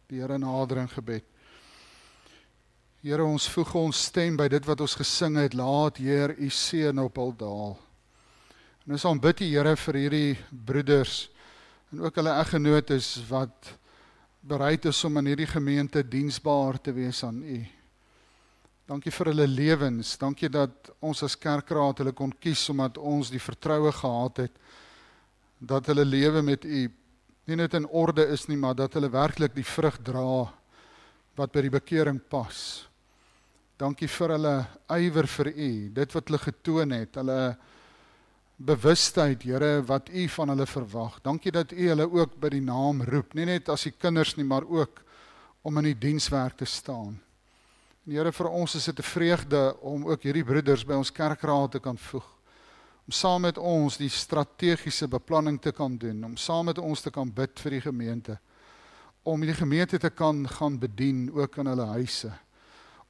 die Here nader in gebed. Here, ons voeg ons stem by dit wat ons gesing het, laat Heer u seën op hul daal. En ons aanbid die Here vir hierdie broeders, en ook hulle eggenotes wat bereid is om in hierdie gemeente diensbaar te wees aan u. Dankie vir hulle lewens, dankie dat ons as kerkraad hulle kon kies, omdat ons die vertroue gehad het, dat hulle lewe met u nie net in orde is nie, maar dat hulle werklik die vrug dra, wat by die bekering pas. Dankie vir hulle ywer vir u, dit wat hulle getoon het, hulle bewustheid, Here, wat u van hulle verwag. Dankie dat u hulle ook by die naam roep, nie net as die kinders nie, maar ook om in die dienswerk te staan. En Here, vir ons is dit 'n vreugde om ook hierdie broeders by ons kerkraad te kan voeg, om saam met ons die strategiese beplanning te kan doen, om saam met ons te kan bid vir die gemeente, om die gemeente te kan gaan bedien, ook in hulle huise,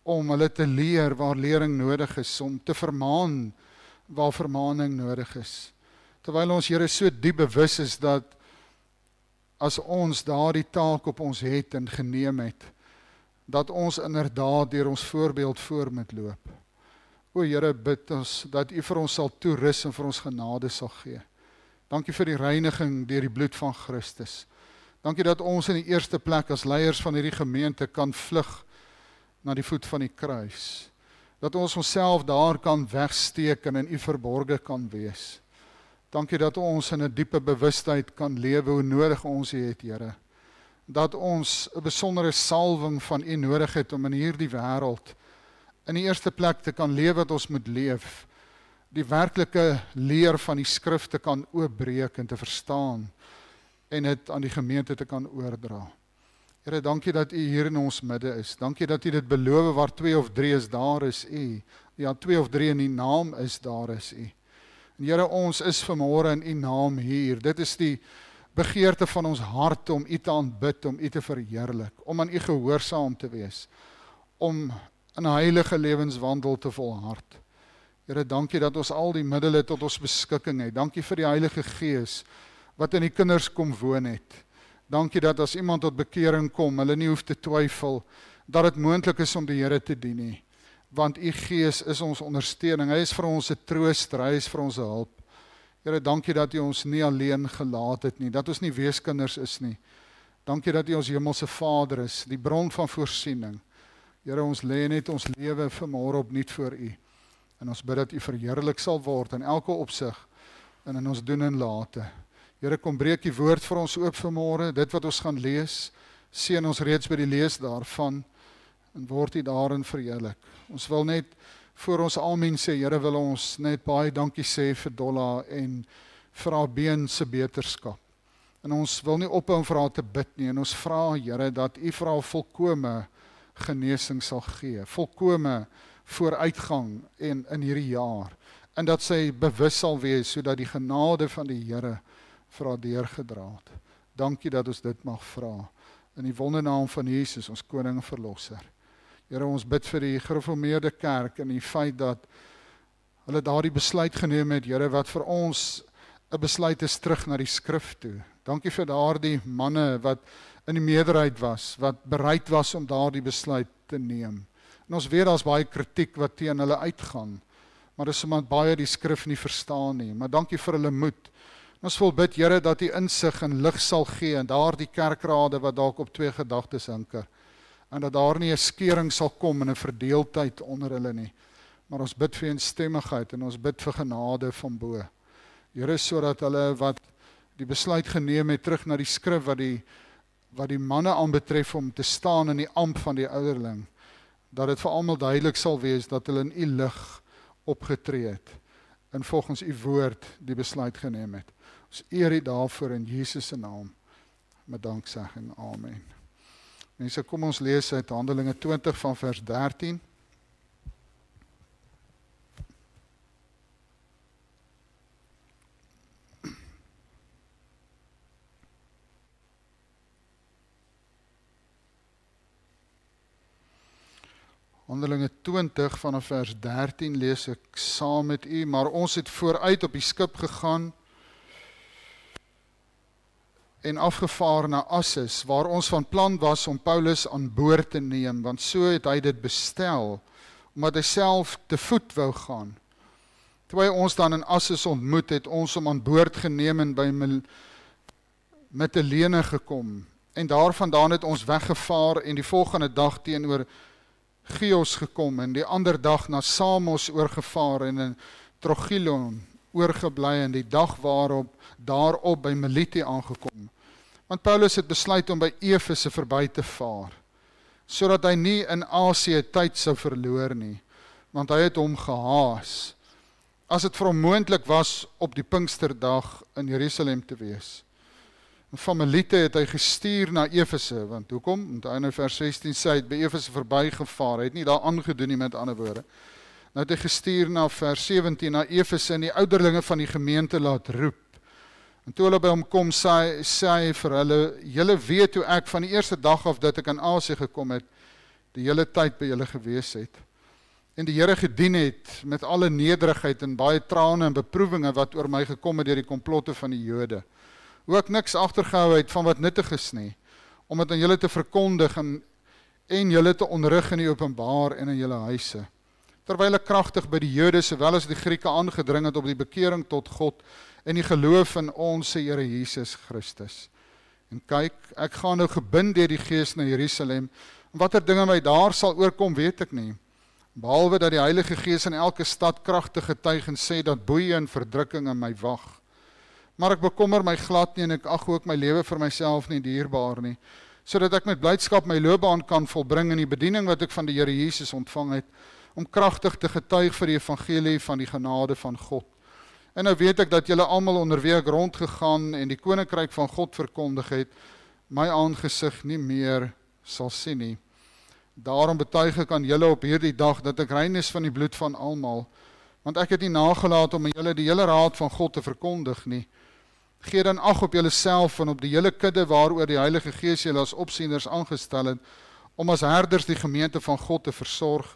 om hulle te leer waar lering nodig is, om te vermaan waar vermaaning nodig is. Terwyl ons, Here, so diep bewus is dat as ons daardie taak op ons het en geneem het, dat ons inderdaad deur ons voorbeeld voor moet loop. O Here, bid ons dat u vir ons sal toerus en vir ons genade sal gee. Dankie vir die reiniging deur die bloed van Christus. Dankie dat ons in die eerste plek as leiers van hierdie gemeente kan vlug na die voet van die kruis. Dat ons onsself daar kan wegsteek en in u verborge kan wees. Dankie dat ons in 'n diepe bewustheid kan lewe hoe nodig ons u het, Here. Dat ons 'n besondere salwing van u nodig het om in hierdie wêreld in die eerste plek te kan leef wat ons moet leef. Die werklike leer van die skrif te kan oopbreek en te verstaan en dit aan die gemeente te kan oordra. Here, dankie dat u hier in ons midde is. Dankie dat u dit beloof, waar 2 of 3 is, daar is u. Ja, 2 of 3 in die naam is, daar is u. En Here, ons is vanmôre in u naam hier. Dit is die begeerte van ons hart om u te aanbid, om u te verheerlik, om aan u gehoorsaam te wees, om 'n heilige lewenswandel te volhard. Here, dankie dat ons al die middele tot ons beskikking het. Dankie vir die Heilige Gees wat in die kinders kom woon het. Dankie dat as iemand tot bekering kom, hulle nie hoef te twyfel dat dit moontlik is om die Here te dien nie. Want u Gees is ons ondersteuning. Hy is vir ons 'n trooster, hy is vir ons 'n hulp. Here, dankie dat u ons nie alleen gelaat het nie, dat ons nie weeskinders is nie. Dankie dat u ons hemelse Vader is, die bron van voorsiening. Here, ons lê net ons lewe vanmôre opnuut voor u. En ons bid dat u verheerlik sal word in elke opsig en in ons doen en late. Here, kom breek die woord vir ons oop vanmôre, dit wat ons gaan lees, seën ons reeds by die lees daarvan, en word u daarin verheerlik. Ons wil net, voor ons amen sê, Here, wil ons net baie dankie sê vir Dolla en vir haar been se beterskap. En ons wil nie ophou om vir haar te bid nie, en ons vra, Here, dat u vir haar volkome genesing sal gee, volkome vooruitgang in hierdie jaar, en dat sy bewus sal wees, sodat die genade van die Here vir haar deurgedra het. Dankie dat ons dit mag vra, in die wondernaam van Jesus, ons koning en verlosser. Here, ons bid vir die gereformeerde kerk, en die feit dat hulle daardie besluit geneem het, Here, wat vir ons 'n besluit is terug na die skrif toe. Dankie vir daardie manne wat in die meerderheid was, wat bereid was om daardie besluit te neem. En ons weet daar's baie kritiek wat teen hulle uitgaan, maar dis omdat baie die skrif nie verstaan nie. Maar dankie vir hulle moed. En ons wil bid, Here, dat u insig en lig sal gee in daardie kerkrade wat dalk op 2 gedagtes hinker, en dat daar nie 'n skeuring sal kom en 'n verdeeldheid onder hulle nie. Maar ons bid vir eensstemmigheid en ons bid vir genade van bo. Here, sodat hulle wat die besluit geneem het terug na die skrif wat die manne aanbetref om te staan in die amp van die ouderling, dat dit vir almal duidelik sal wees dat hulle in u lig opgetree het en volgens u woord die besluit geneem het. Ons eer u daarvoor in Jesus se naam met danksegging. Amen. Mense, kom ons lees uit Handelinge 20 van vers 13. Handelinge 20 vanaf vers 13 lees ek saam met u, maar ons het vooruit op die skip gegaan en afgevaar na Assis, waar ons van plan was om Paulus aan boord te neem, want so het hy dit bestel, omdat hy self te voet wou gaan. Terwyl ons dan in Assis ontmoet, het ons hom aan boord geneem en by Mitilene gekom. En daarvandaan het ons weggevaar en die volgende dag teenoor Chios gekom en die ander dag na Samos oorgevaar en in Trogylon oorgebly en die dag daarop by Melite aangekom. Want Paulus het besluit om by Efese verby te vaar, sodat hy nie in Asië tyd sou verloor nie, want hy het hom gehaas, as dit vir hom moontlik was op die Pinksterdag in Jerusalem te wees. En van Melite het hy gestuur na Efese, want hoekom? Want hy in vers 16 sê, hy het by Efese verbygevaar, hy het nie daar aangedoen nie, met ander woorde. Nou het hy gestuur na vers 17 na Efese en die ouderlinge van die gemeente laat roep. En toe hulle by hom kom, sê hy vir hulle, julle weet hoe ek van die eerste dag af dat ek in Asië gekom het, die hele tyd by julle gewees het. En die Here gedien het met alle nederigheid en baie trane en beproewinge wat oor my gekom het deur die komplotte van die Jode. Hoe ek niks agtergehou het van wat nuttig is nie, om het aan julle te verkondig en julle te onderrig in die openbaar en in julle huise. Terwyl ek kragtig by die Jode sowel as die Grieke aangedring het op die bekering tot God en die geloof in ons Here Jesus Christus. En kyk, ek gaan nou gebind deur die Gees na Jerusalem, en watter dinge my daar sal oorkom, weet ek nie. Behalwe dat die Heilige Gees in elke stad kragtig getuig en sê dat boeie en verdrukking in my wag. Maar ek bekommer my glad nie en ek ag ook my lewe vir myself nie dierbaar nie, sodat ek met blydskap my loopbaan kan volbring in die bediening wat ek van die Here Jesus ontvang het, om kragtig te getuig vir die evangelie van die genade van God. En nou weet ek dat julle almal onder wie ek rondgegaan en die koninkryk van God verkondig het, my aangesig nie meer sal sien nie. Daarom betuig ek aan julle op hierdie dag dat ek rein is van die bloed van almal, want ek het nie nagelaat om aan julle die hele raad van God te verkondig nie. Gee dan ag op julleself en op die hele kudde waaroor die Heilige Gees julle as opsieners aangestel het, om as herders die gemeente van God te versorg,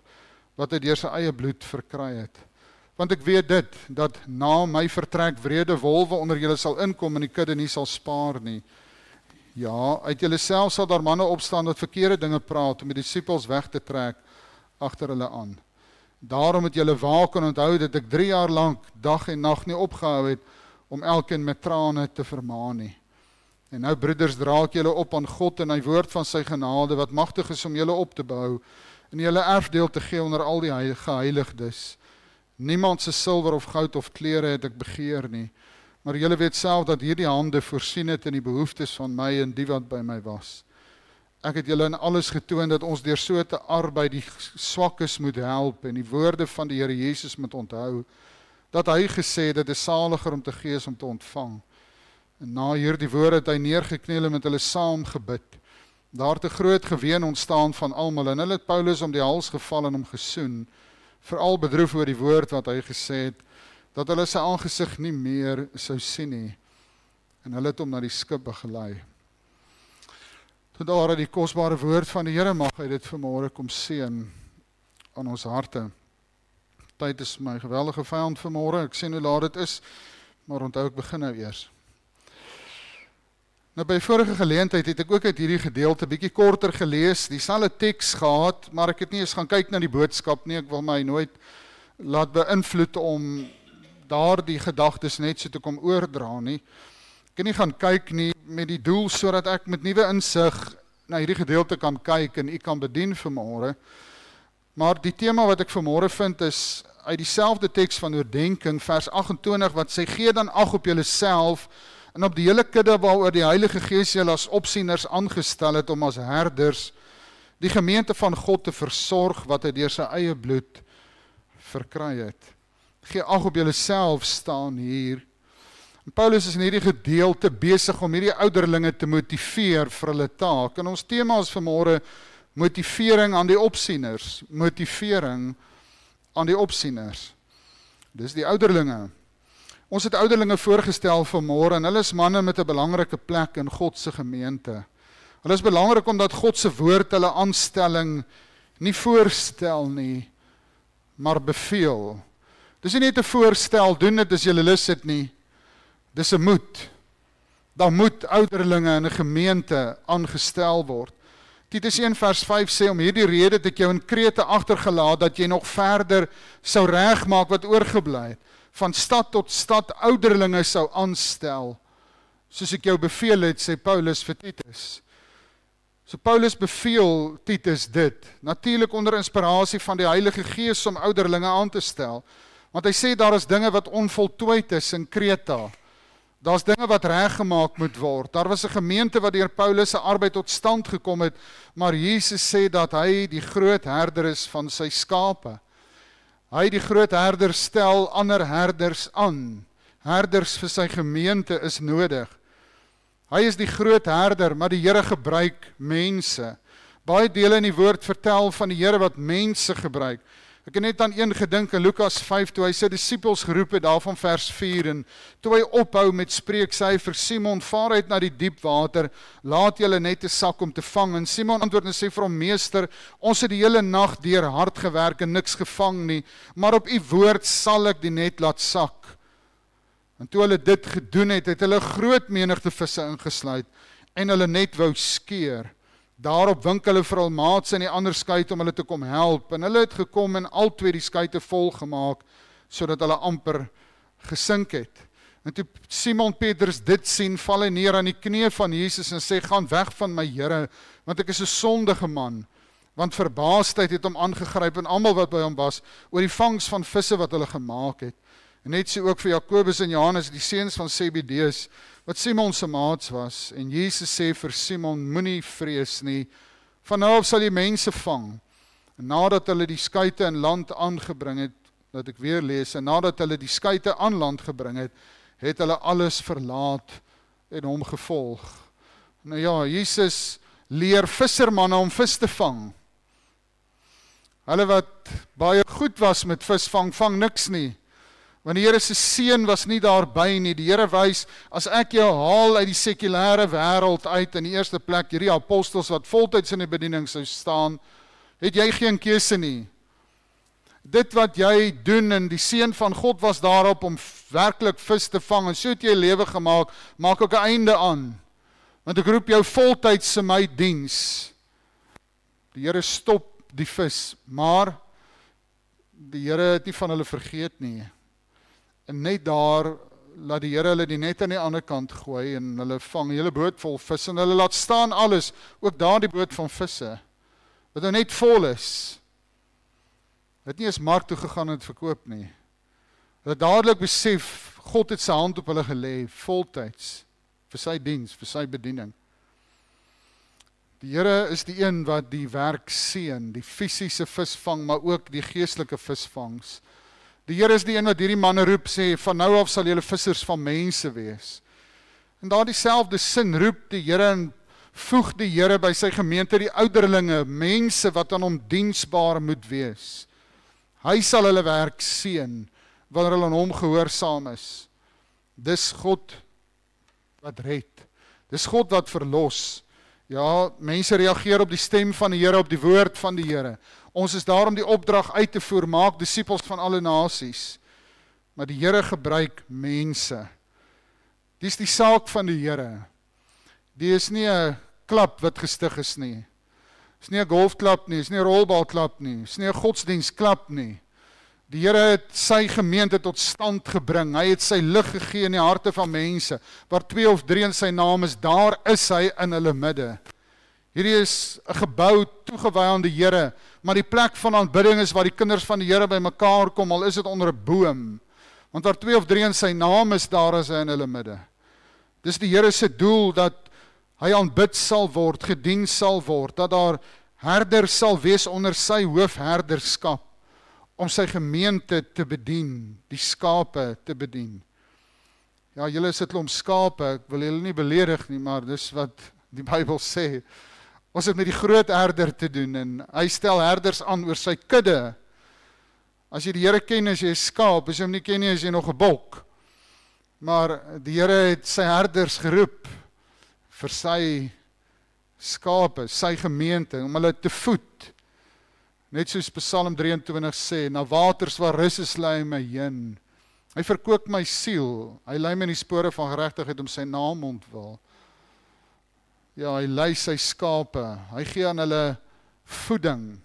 wat hy deur sy eie bloed verkry het. Want ek weet dit, dat na my vertrek wrede wolwe onder julle sal inkom en die kudde nie sal spaar nie. Ja, uit julle self sal daar manne opstaan wat verkeerde dinge praat, om die disippels weg te trek agter hulle aan. Daarom het julle waak en onthou dat ek 3 jaar lank, dag en nag nie opgehou het, om elkeen met trane te vermaan nie. En nou broeders, dra ek julle op aan God en hy woord van sy genade, wat magtig is om julle op te bou, en julle erfdeel te gee onder al die geheiligdes. Niemand se silwer of goud of klere het ek begeer nie, maar julle weet self dat hierdie hande voorsien het in die behoeftes van my en die wat by my was. Ek het julle in alles getoon dat ons deur so te arbei die swakkes moet help en die woorde van die Here Jesus moet onthou, dat hy gesê het, dit is saliger om te gee as om te ontvang. En na hierdie woorde het hy neergekniel en met hulle saam gebid. Daar het 'n groot geween ontstaan van almal en hulle het Paulus om die hals geval en hom gesoen, veral bedroef oor die woord wat hy gesê het, dat hulle sy aangesig nie meer sou sien nie. En hulle het hom na die skip begelei. Tot daar die kosbare woord van die Here, mag hy dit vanmôre kom seën aan ons harte. Tyd is my geweldige vyand vanmôre, ek sien hoe laat dit is, maar onthou ek begin nou eers. Nou by vorige geleentheid het ek ook uit hierdie gedeelte bietjie korter gelees, dieselfde teks gehad, maar ek het nie eens gaan kyk na die boodskap nie, ek wil my nooit laat beïnvloed om daardie gedagtes net so te kom oordra nie. Ek het nie gaan kyk nie met die doel sodat ek met nuwe insig na hierdie gedeelte kan kyk en u kan bedien vanmôre. Maar die tema wat ek vanmôre vind is uit dieselfde teks van oordeenking, vers 28, wat sê, gee dan ag op julleself en op die hele kudde waaroor die Heilige Gees julle as opsieners aangestel het om as herders die gemeente van God te versorg wat hy deur sy eie bloed verkry het. Gee ag op julleself staan hier. En Paulus is in hierdie gedeelte besig om hierdie ouderlinge te motiveer vir hulle taak. En ons tema is vanmôre motivering aan die opsieners. Motivering aan die opsieners. Dis die ouderlinge. Ons het ouderlinge voorgestel vanmôre en hulle is manne met 'n belangrike plek in God se gemeente. Hulle is belangrik omdat God se woord hulle aanstelling nie voorstel nie, maar beveel. Dis nie net 'n voorstel, doen dit as jy lus het nie. Dis 'n moed. dan moet ouderlinge in 'n gemeente aangestel word. Titus 1 vers 5 sê, om hierdie rede het ek jou in Krete agtergelaat, dat jy nog verder sou regmaak wat oorgebly het. Van stad tot stad ouderlinge sou aanstel, soos ek jou beveel het, sê Paulus vir Titus. So Paulus beveel Titus dit, natuurlik onder inspirasie van die Heilige Gees om ouderlinge aan te stel, want hy sê daar is dinge wat onvoltooid is in Kreta. Daar's dinge wat reggemaak moet word. Daar was 'n gemeente wat deur Paulus se arbeid tot stand gekom het, maar Jesus sê dat hy die groot herder is van sy skape. Hy, die groot herder, stel ander herders aan. Herders vir sy gemeente is nodig. Hy is die groot herder, maar die Here gebruik mense. Baie dele in die woord vertel van die Here wat mense gebruik. Ek het net aan een gedink in Lukas 5, toe hy sy disippels geroep het, daarvan vers 4, en toe hy ophou met spreek, sê hy vir Simon, vaar uit na die diep water, laat julle net 'n sak om te vang. En Simon antwoord en sê vir hom, meester, ons het die hele nag deur hard gewerk en niks gevang nie, maar op u woord sal ek die net laat sak. En toe hulle dit gedoen het, het hulle groot menigte visse ingesluit, en hulle net wou skeer. Daarop wink hulle vir hul maats in die ander skuit om hulle te kom help, en hulle het gekom en al twee die skuite vol gemaak, sodat hulle amper gesink het. En toe Simon Petrus dit sien, val hy neer aan die knie van Jesus en sê, gaan weg van my Here, want ek is 'n sondige man. Want verbaasdheid het hom aangegryp en almal wat by hom was, oor die vangs van visse wat hulle gemaak het. En net so ook vir Jakobus en Johannes, die seuns van Zebedeus, wat Simon se maats was. En Jesus sê vir Simon, moenie vrees nie, van nou af sal jy mense vang. En nadat hulle die skuite in land aangebring het, dat ek weer lees, en nadat hulle die skuite aan land gebring het, het hulle alles verlaat en hom gevolg. Nou ja, Jesus leer vissermanne om vis te vang. Hulle wat baie goed was met visvang, vang niks nie. Want die Here se seën was nie daarby nie. Die Here wys, as ek jou haal uit die sekulêre wêreld uit, in die eerste plek, hierdie apostels wat voltyds in die bediening sou staan, het jy geen keuse nie. Dit wat jy doen, en die seën van God was daarop om werklik vis te vang, en so het jy lewe gemaak, maak ook 'n einde aan. Want ek roep jou voltyds in my diens. Die Here stop die vis, maar die Here het nie van hulle vergeet nie. En net daar laat die Here hulle die net aan die ander kant gooi en hulle vang 'n hele boot vol vis en hulle laat staan alles, ook daar die boot van visse, wat nou net vol is. Het nie eens mark toe gegaan en het verkoop nie. Hulle dadelik besef, God het sy hand op hulle gelê, voltyds, vir sy diens, vir sy bediening. Die Here is die een wat die werk seën, die fisiese visvang, maar ook die geestelike visvangs. Die Here is die een wat hierdie manne roep, sê, van nou af sal julle vissers van mense wees. En daar dieselfde sin roep die Here en voeg die Here by sy gemeente die ouderlinge, mense wat aan hom diensbaar moet wees. Hy sal hulle werk seën, wanneer hulle aan hom gehoorsaam is. Dis God wat red. Dis God wat verlos. Ja, mense reageer op die stem van die Here, op die woord van die Here. Ons is daar om die opdrag uit te voer, maak disippels van alle nasies. Maar die Here gebruik mense. Dis die saak van die Here. Die is nie 'n klub wat gestig is nie. Dis nie 'n golfklub nie, dis nie 'n rolbalklub nie, dis nie 'n godsdienstklub nie. Die Here het sy gemeente tot stand gebring. Hy het sy lig gegee in die harte van mense. Waar 2 of 3 in sy naam is, daar is hy in hulle midde. Hierdie is 'n gebou toegewy aan die Here, maar die plek van aanbidding is waar die kinders van die Here by mekaar kom, al is dit onder 'n boom. Want waar 2 of 3 in sy naam is, daar is hy in hulle midde. Dis die Here se doel dat hy aanbid sal word, gedien sal word, dat daar herders sal wees onder sy hoofherderskap, om sy gemeente te bedien, die skape te bedien. Ja, julle is 'n klomp skape, ek wil julle nie beledig nie, maar dis wat die Bybel sê. Ons het met die groot herder te doen, en hy stel herders aan oor sy kudde. As jy die Here ken, as jy 'n skaap, as jy hom nie ken nie, is jy nog 'n bok. Maar die Here het sy herders geroep, vir sy skape, sy gemeente, om hulle te voed. Net soos Psalm 23 sê, na waters waar rus is lei my heen, Hy verkoop my siel. Hy lei my in die spore van geregtigheid om sy naam ontwil. Ja, hy lei sy skape. Hy gee aan hulle voeding.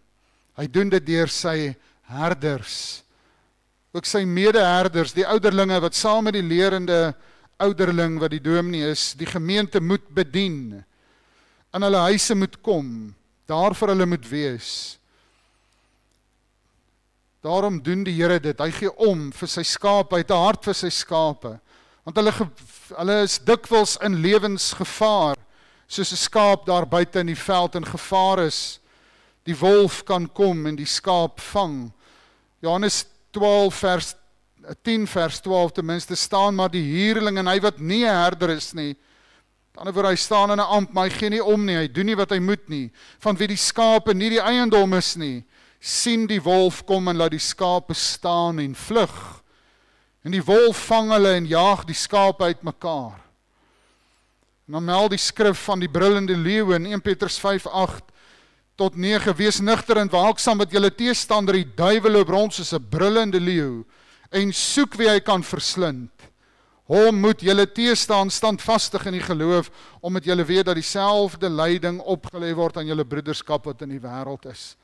Hy doen dit deur sy herders. Ook sy medeherders, die ouderlinge wat saam met die lerende ouderling wat die dominee is, die gemeente moet bedien. In hulle huise moet kom. Daar vir hulle moet wees. Daarom doen die Here dit. Hy gee om vir sy skape, hy het 'n hart vir sy skape. Want hulle is dikwels in lewensgevaar, soos 'n skaap daar buite in die veld in gevaar is. Die wolf kan kom en die skaap vang. Johannes 10 vers 12 ten minste staan, maar die huurling en hy wat nie 'n herder is nie, aan die ander woord, hy staan in 'n ampt, maar hy gee nie om nie, hy doen nie wat hy moet nie, van wie die skape nie die eiendom is nie, sien die wolf kom en laat die skape staan en vlug. En die wolf vang hulle en jaag die skape uitmekaar. En dan meld die skrif van die brullende leeu in 1 Petrus 5:8-9, wees nugter en waaksaam met julle teestander, die duiwel loop rond soos 'n brullende leeu, en soek wie hy kan verslind. Hom moet julle teestaan, standvastig in die geloof, omdat julle weet dat dieselfde lyding opgelê word aan julle broederskap wat in die wêreld is.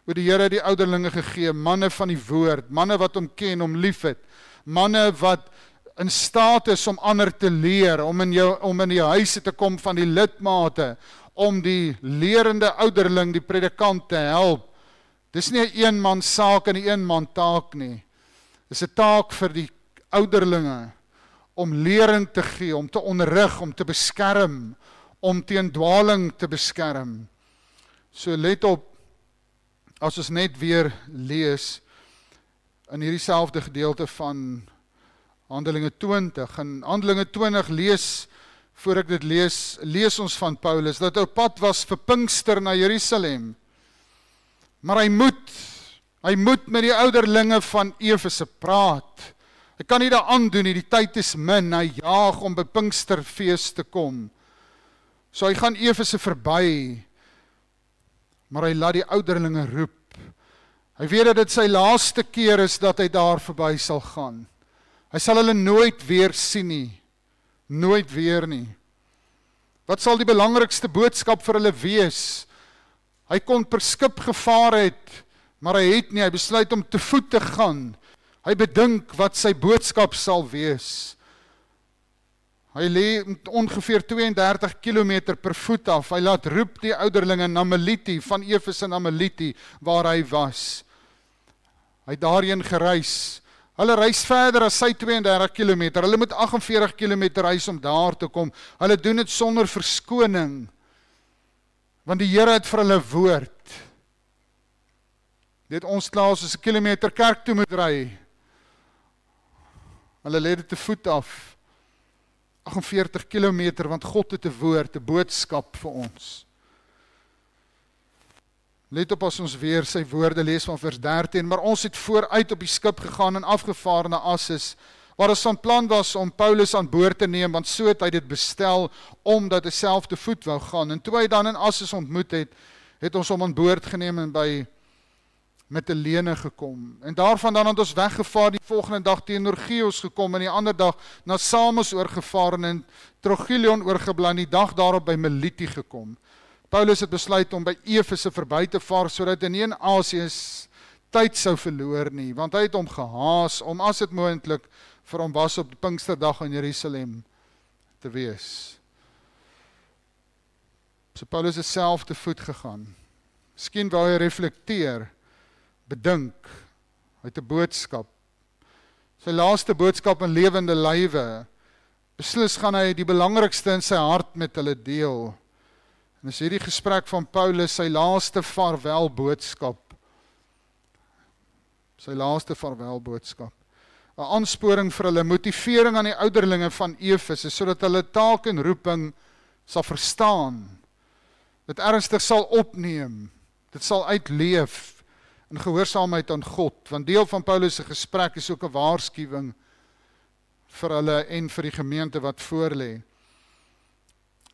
Hoe die Here die ouderlinge gegee, manne van die woord, manne wat hom ken, hom liefhet, manne wat in staat is om ander te leer, om in die huise te kom van die lidmate, om die lerende ouderling, die predikant te help. Dis nie 'n eenman saak en 'n eenman taak nie. Dis 'n taak vir die ouderlinge om lering te gee, om te onderrig, om te beskerm, om teen dwaling te beskerm. So let op, as ons net weer lees in hierdie selfde gedeelte van Handelinge 20. In Handelinge 20 voor ek dit lees ons van Paulus, dat hy op pad was vir Pinkster na Jerusalem. Maar hy moet met die ouderlinge van Efese praat. Hy kan nie daar aandoen nie, die tyd is min, hy jaag om by Pinksterfees te kom. So hy gaan Efese verby, maar hy laat die ouderlinge roep. Hy weet dat dit sy laaste keer is dat hy daar verby sal gaan. Hy sal hulle nooit weer sien nie. Nooit weer nie. Wat sal die belangrikste boodskap vir hulle wees? Hy kon per skip gevaar het, maar hy het nie, hy besluit om te voet te gaan. Hy bedink wat sy boodskap sal wees. Hy lê ongeveer 32 kilometer per voet af. Hy laat roep die ouderlinge na Meliti, van Efese na Meliti, waar hy was. Hy het daarheen gereis. Hulle reis verder as sy 32 kilometer. Hulle moet 48 kilometer reis om daar te kom. Hulle doen dit sonder verskoning. Want die Here het vir hulle woord. Dit ons klaar soos 'n kilometer kerk toe moet ry. Hulle lê dit te voet af. 48 kilometer, want God het 'n woord, 'n boodskap vir ons. Let op as ons weer sy woorde lees van vers 13, maar ons het vooruit op die skip gegaan en afgevaar na Assos, waar ons van plan was om Paulus aan boord te neem, want so het hy dit bestel, omdat hy self te voet wou gaan. En toe hy dan in Assos ontmoet het ons hom aan boord geneem en by Mitilene gekom. En daarvan dan het ons weggevaar, die volgende dag teenoor Chios gekom, en die ander dag na Samos oorgevaar en in Trogilion oorgebly, en die dag daarop by Meliti gekom. Paulus het besluit om by Efese verby te vaar, sodat hy nie in Asië tyd sou verloor nie, want hy het hom gehaas om as dit moontlik vir hom was op die Pinksterdag in Jerusalem te wees. So Paulus het self te voet gegaan. Miskien wou hy reflekteer, bedink, hy het 'n boodskap. Sy laaste boodskap in lewende lywe. Beslis gaan hy die belangrikste in sy hart met hulle deel. En is hierdie gesprek van Paulus sy laaste vaarwelboodskap. Sy laaste vaarwelboodskap. 'n Aansporing vir hulle, motivering aan die ouderlinge van Efese, sodat hulle taak en roeping sal verstaan, dit ernstig sal opneem, dit sal uitleef in gehoorsaamheid aan God, want deel van Paulus se gesprek is ook 'n waarskuwing vir hulle en vir die gemeente wat voorlê.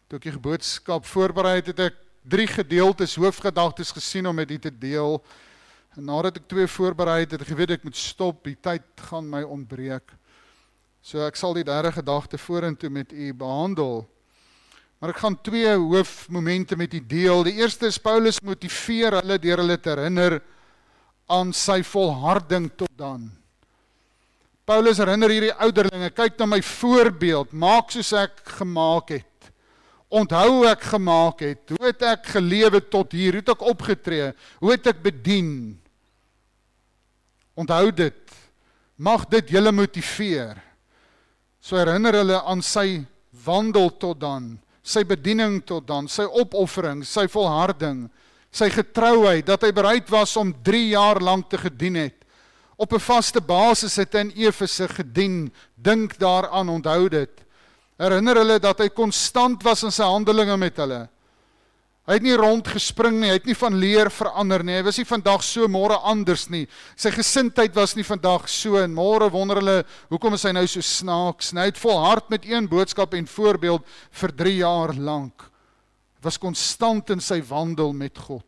Toe ek die boodskap voorberei het ek 3 gedeeltes, hoofgedagtes gesien om met dit te deel. En nadat ek 2 voorberei het, het ek geweet ek moet stop, die tyd gaan my ontbreek. So ek sal die derde gedagte vorentoe met u behandel. Maar ek gaan 2 hoofmomente met u deel. Die eerste is Paulus motiveer hulle deur hulle te herinner aan sy volharding tot dan. Paulus herinner hierdie ouderlinge, kyk na my voorbeeld, maak soos ek gemaak het. Onthou hoe ek gemaak het, hoe het ek gelewe tot hier, hoe het ek opgetree, hoe het ek bedien. Onthou dit, mag dit julle motiveer. So herinner hulle aan sy wandel tot dan, sy bediening tot dan, sy opoffering, sy volharding, sy getrouheid, dat hy bereid was om 3 jaar lang te gedien het. Op 'n vaste basis het hy in Efese gedien, dink daaraan, onthou dit. Herinner hulle dat hy konstant was in sy handelinge met hulle. Hy het nie rondgespring nie, hy het nie van leer verander nie, hy was nie vandag so, môre anders nie. Sy gesindheid was nie vandag so, en môre wonder hulle, hoekom is hy nou so snaaks? Hy het volhard met een boodskap en voorbeeld vir 3 jaar lank. Hy was konstant in sy wandel met God.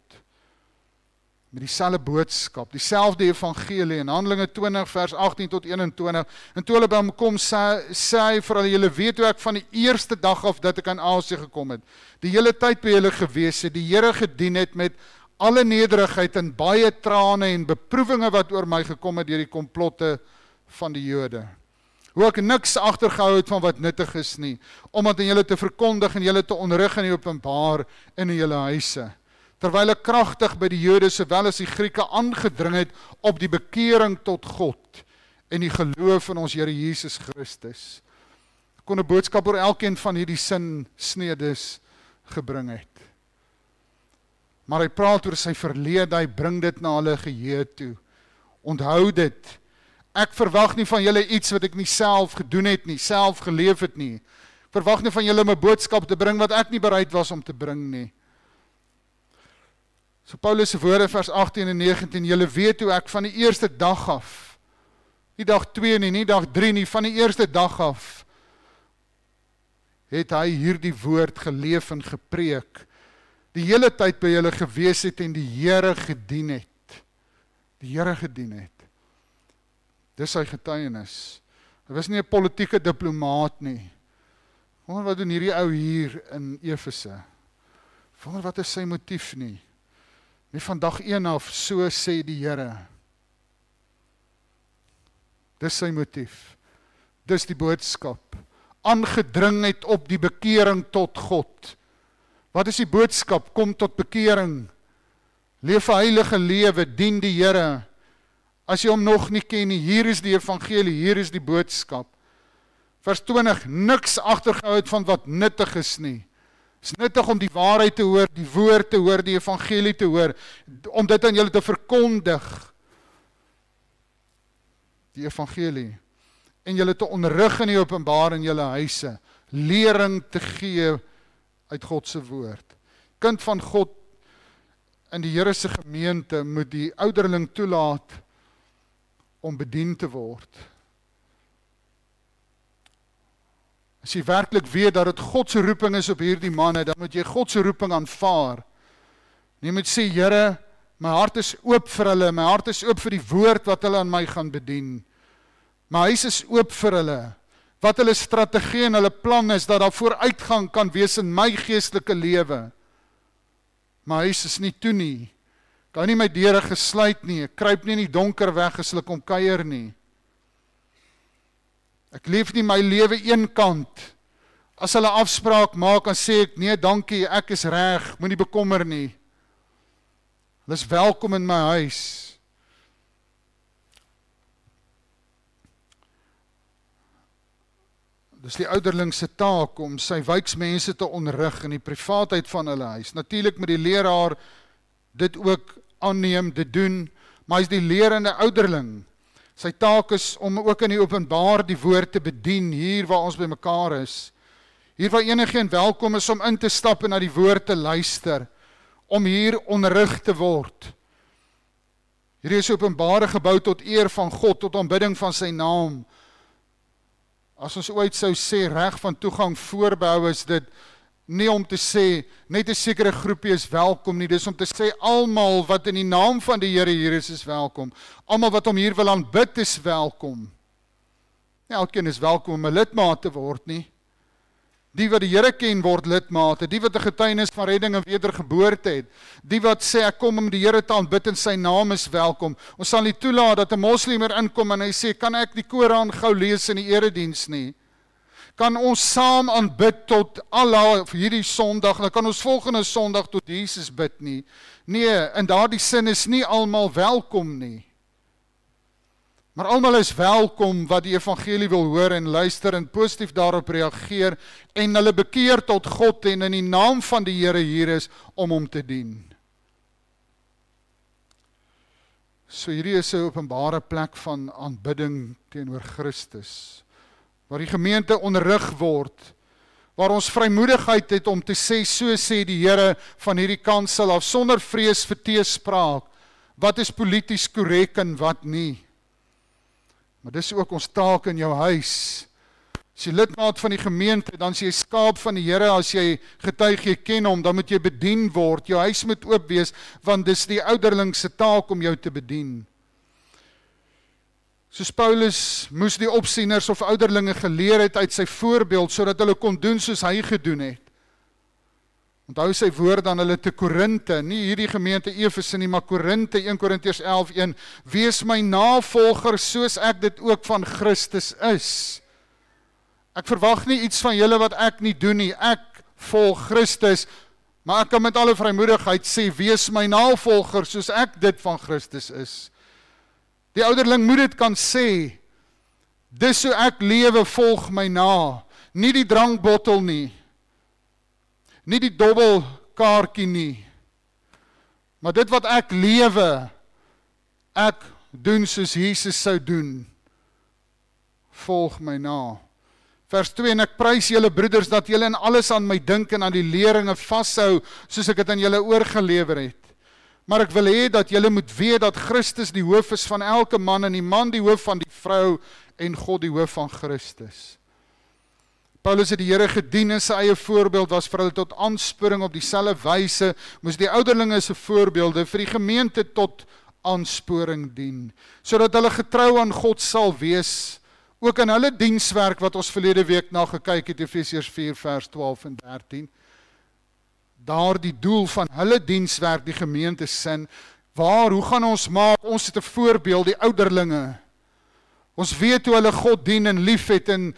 Met dieselfde boodskap, dieselfde evangelie, in Handelinge 20 vers 18 tot 21, en toe hulle by hom kom, sê hy vir hulle, julle weet hoe ek van die eerste dag af dat ek aan Asie gekom het, die hele tyd by julle gewees het, die Here gedien het met alle nederigheid en baie trane en beproevinge wat oor my gekom het deur die komplotte van die Jode. Hoe ek niks agtergehou het van wat nuttig is nie, om aan julle te verkondig en julle te onderrig in die openbaar in julle huise. Terwyl ek kragtig by die Jode sowel as die Grieke aangedring het op die bekering tot God en die geloof in ons Here Jesus Christus. Ek kon 'n boodskap oor elkeen van hierdie sinsnedes gebring het. Maar hy praat oor sy verlede, hy bring dit na hulle geheue toe. Onthou dit, ek verwag nie van julle iets wat ek nie self gedoen het nie, self geleef het nie. Ek verwag nie van julle om 'n boodskap te bring wat ek nie bereid was om te bring nie. So Paulus se woorde vers 18 en 19, julle weet hoe ek van die eerste dag af, nie dag 2 nie, nie dag 3 nie, van die eerste dag af, het hy hierdie woord geleef en gepreek, die hele tyd by julle gewees het en die Here gedien het. Die Here gedien het. Dis sy getuienis. Hy was nie 'n politieke diplomaat nie. Wonder wat doen hierdie ou hier in Efese? Wonder wat is sy motief nie? Nie van dag 1 af, so sê die Here. Dis sy motief. Dis die boodskap. Aangedring het op die bekering tot God. Wat is die boodskap? Kom tot bekering. Leef 'n heilige lewe, dien die Here. As jy hom nog nie ken nie, hier is die evangelie, hier is die boodskap. Vers 20, niks agtergehou het van wat nuttig is nie. Het is nuttig om die waarheid te hoor, die woord te hoor, die evangelie te hoor, om dit aan julle te verkondig. Die evangelie. En julle te onderrig in die openbaar in julle huise. Lering te gee uit God se woord. Kind van God in die Here se gemeente moet die ouderling toelaat om bedien te word. As jy werklik weet dat dit God se roeping is op hierdie manne, dan moet jy God se roeping aanvaar. Jy moet sê, Here, my hart is oop vir hulle, my hart is oop vir die woord wat hulle aan my gaan bedien. My huis is oop vir hulle. Wat hulle strategie en hulle plan is, dat daar vooruitgang kan wees in my geestelike lewe. My huis is nie toe nie. Ek hou nie my deure gesluit nie, ek kruip nie in die donker weg as ek kom kuier nie. Ek leef nie my lewe eenkant. As hulle afspraak maak, dan sê ek, nee, dankie, ek is reg, moenie bekommer nie. Hulle is welkom in my huis. Dis die ouderling se taak om sy wijksmense te onderrig in die privaatheid van hulle huis. Natuurlik moet die leraar dit ook aanneem, dit doen, maar hy is die lerende ouderling. Sy taak is om ook in die openbaar die woord te bedien, hier waar ons by mekaar is. Hier waar enigeen welkom is om in te stap en na die woord te luister, om hier onderrig te word. Hier is openbare gebou tot eer van God, tot aanbidding van sy naam. As ons ooit sou sê, reg van toegang voorbehou is dit, nie om te sê, net 'n sekere groepie is welkom nie, dis om te sê, almal wat in die naam van die Here hier is welkom. Almal wat hom hier wil aanbid is welkom. Nie elkeen is welkom om 'n lidmaat te word nie. Die wat die Here ken word lidmate, die wat 'n getuienis van redding en wedergeboorte het, die wat sê ek kom om die Here te aanbid in sy naam is welkom. Ons sal nie toelaat dat 'n moslimer inkom en hy sê kan ek die Koran gou lees in die erediens nie. Kan ons saam aanbid tot Allah vir hierdie Sondag, dan kan ons volgende Sondag tot Jesus bid nie. Nee, in daardie sin is nie almal welkom nie. Maar almal is welkom wat die evangelie wil hoor en luister en positief daarop reageer en hulle bekeer tot God en in die naam van die Here hier is om hom te dien. So hierdie is 'n openbare plek van aanbidding teenoor Christus, waar die gemeente onderrig word, waar ons vrymoedigheid het om te sê, so sê die Here van hierdie kansel af, sonder vrees vir teespraak, wat is polities korrek en wat nie. Maar dis ook ons taak in jou huis. As jy lidmaat van die gemeente, dan is jy skaap van die Here, as jy getuig, jy ken hom, dan moet jy bedien word. Jou huis moet oop wees, want dis die ouderling se taak om jou te bedien. Soos Paulus moes die opsieners of ouderlinge geleer het uit sy voorbeeld, sodat hulle kon doen soos hy gedoen het. Onthou sy woord aan hulle te Korinte, nie hierdie gemeente Efese nie, maar Korinte, 1 Korintiërs 11:1, wees my navolger soos ek dit ook van Christus is. Ek verwag nie iets van julle wat ek nie doen nie, ek volg Christus, maar ek kan met alle vrymoedigheid sê, wees my navolger soos ek dit van Christus is. Die ouderling moet dit kan sê, dis hoe ek lewe, volg my na, nie die drankbottel nie, nie die dobbelkaartjie nie, maar dit wat ek lewe, ek doen soos Jesus sou doen, volg my na. Vers 2, en ek prys julle broeders, dat julle in alles aan my dink en aan die leringe vashou, soos ek dit aan julle oorgelewer het. Maar ek wil hê dat julle moet weet dat Christus die hoof is van elke man, en die man die hoof van die vrou, en God die hoof van Christus. Paulus het die Here gedien in sy eie voorbeeld, was vir hulle tot aansporing op dieselfde wyse, moes die ouderlinge se voorbeelde vir die gemeente tot aansporing dien, sodat hulle getrou aan God sal wees, ook in hulle dienswerk wat ons verlede week na gekyk het, Efesiërs 4 vers 12 en 13, daar die doel van hulle dienswerk, die gemeente sin, hoe gaan ons maak, ons het 'n voorbeeld, die ouderlinge, ons weet hoe hulle God dien en lief het, en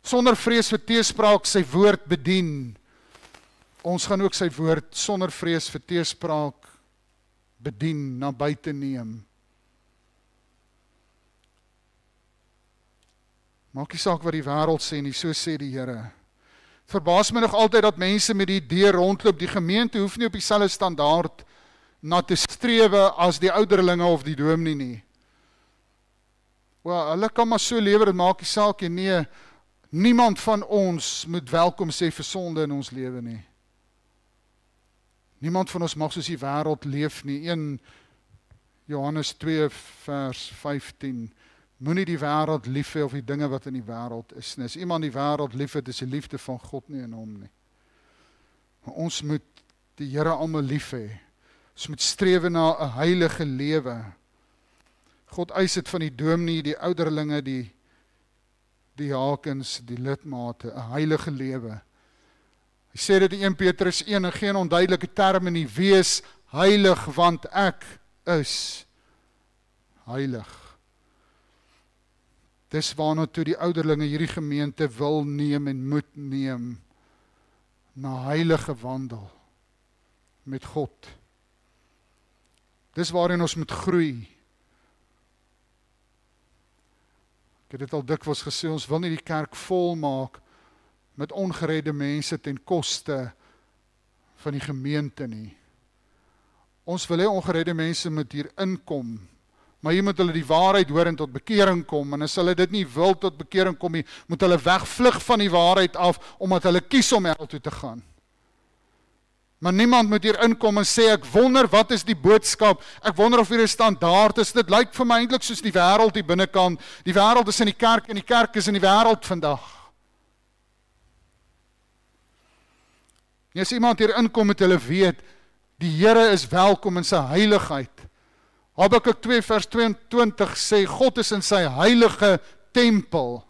sonder vrees vir teespraak sy woord bedien, ons gaan ook sy woord sonder vrees vir teespraak bedien, na buite neem. Maak nie saak wat die wêreld sê nie, so sê die Here. Het verbaas my nog altyd dat mense met die idee rondloop, die gemeente hoef nie op dieselfde standaard na te strewe as die ouderlinge of die dominee nie. Hulle kan maar so lewe, dit maak nie saak nie, nee, niemand van ons moet welkom sê vir sonde in ons lewe nie. Niemand van ons mag soos die wêreld leef nie. 1 Johannes 2 vers 15, moenie die wêreld lief hê of die dinge wat in die wêreld is nie. As iemand die wêreld lief het, is die liefde van God nie in hom nie. Maar ons moet die Here almal lief hê. Ons moet strewe na 'n heilige lewe. God eis dit van die dominee, die ouderlinge, die diakens, die lidmate, 'n heilige lewe. Hy sê dit in 1 Petrus 1, en geen onduidelike terme nie, wees heilig, want ek is heilig. Dis waarna toe die ouderlinge hierdie gemeente wil neem en moet neem, na heilige wandel met God. Dis waarin ons moet groei. Ek het dit al dikwels gesê, ons wil nie die kerk vol maak met ongeredde mense ten koste van die gemeente nie. Ons wil hê ongeredde mense moet hier inkom, maar hier moet hulle die waarheid hoor en tot bekering kom, en as hulle dit nie wil tot bekering kom nie, moet hulle wegvlug van die waarheid af, omdat hulle kies om hel toe te gaan. Maar niemand moet hier inkom en sê, ek wonder wat is die boodskap, ek wonder of hier 'n standaard is, dit lyk vir my eintlik soos die wêreld hier binnekant, die wêreld is in die kerk en die kerk is in die wêreld vandag. As iemand hier inkom met hulle weet, die Here is welkom in sy heiligheid. Habakuk 2 vers 22 sê, God is in sy heilige tempel.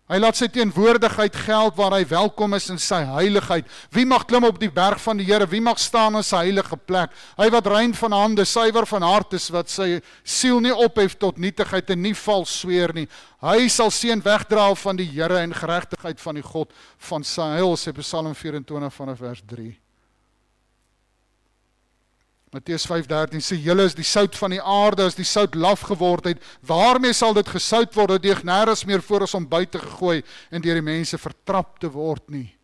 Hy laat sy teenwoordigheid geld waar hy welkom is in sy heiligheid. Wie mag klim op die berg van die Here? Wie mag staan in sy heilige plek? Hy wat rein van hande, suiwer van hart is, wat sy siel nie ophef tot nietigheid en nie vals sweer nie. Hy sal seën wegdra van die Here en geregtigheid van die God van sy heil, sê Psalm 24 vanaf vers 3. Matteus 5:13 sê, julle is die sout van die aarde, as die sout laf geword het, waarmee sal dit gesout word? Dit deeg nêrens meer voor as om buite gegooi en deur die mense vertrap te word nie.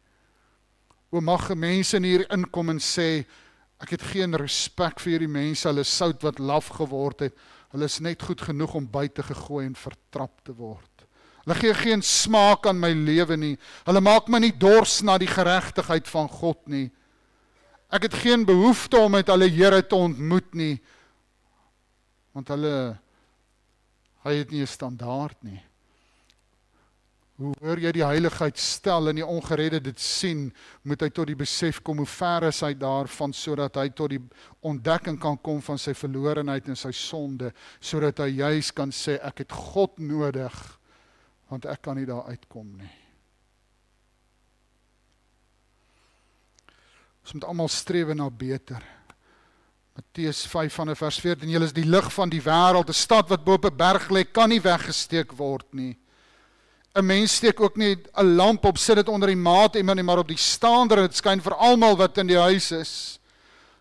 O mag mense hier inkom en sê, ek het geen respek vir hierdie mense, hulle is sout wat laf geword het, hulle is net goed genoeg om buite gegooi en vertrap te word. Hulle gee geen smaak aan my lewe nie, hulle maak my nie dors na die geregtigheid van God nie. Ek het geen behoefte om met hulle Here te ontmoet nie, want hy het nie 'n standaard nie. Hoe hoor jy die heiligheid stel en die ongeredde dit sien, moet hy tot die besef kom, hoe ver is hy daarvan, sodat hy tot die ontdekking kan kom van sy verlorenheid en sy sonde, sodat hy juis kan sê, ek het God nodig, want ek kan nie daar uitkom nie. Ons moet almal strewe na beter. Matteus 5 vanaf vers 14, julle is die lig van die wêreld, 'n stad wat bo op 'n berg lê, kan nie weggesteek word nie. 'n Mens steek ook nie 'n lamp op, sit dit onder die maat iemand nie, maar op die staander, en dit skyn vir almal wat in die huis is.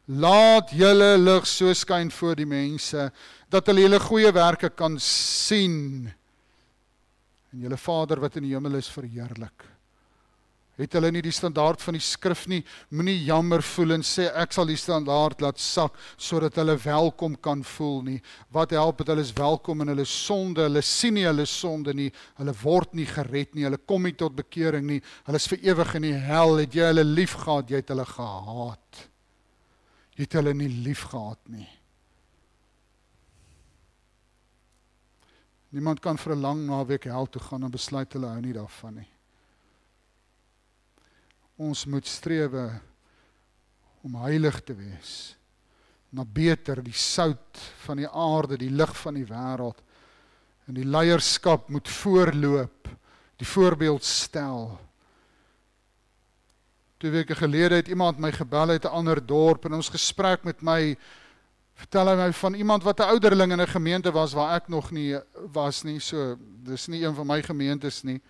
Laat julle lig so skyn voor die mense, dat hulle julle goeie werke kan sien, en julle Vader wat in die hemel is verheerlik. Het hulle nie die standaard van die skrif nie, moenie jammer voel en sê, ek sal die standaard laat sak, sodat hulle welkom kan voel nie. Wat help het, hulle is welkom in hulle sonde, hulle sien nie hulle sonde nie, hulle word nie gered nie, hulle kom nie tot bekering nie, hulle is vir ewig in die hel, het jy hulle lief gehad, jy het hulle gehaat. Jy het hulle nie lief gehad nie. Niemand kan vir 'n lang naweek hel toe gaan en besluit hulle hou nie daarvan nie. Ons moet strewe om heilig te wees, na beter, die sout van die aarde, die lig van die wêreld, en die leierskap moet voorloop, die voorbeeld stel. 2 weke gelede het iemand my gebel uit 'n ander dorp, en ons gesprek met my, vertel hy my van iemand wat 'n ouderling in 'n gemeente was, waar ek nog nie was nie, so, dis nie een van my gemeentes nie.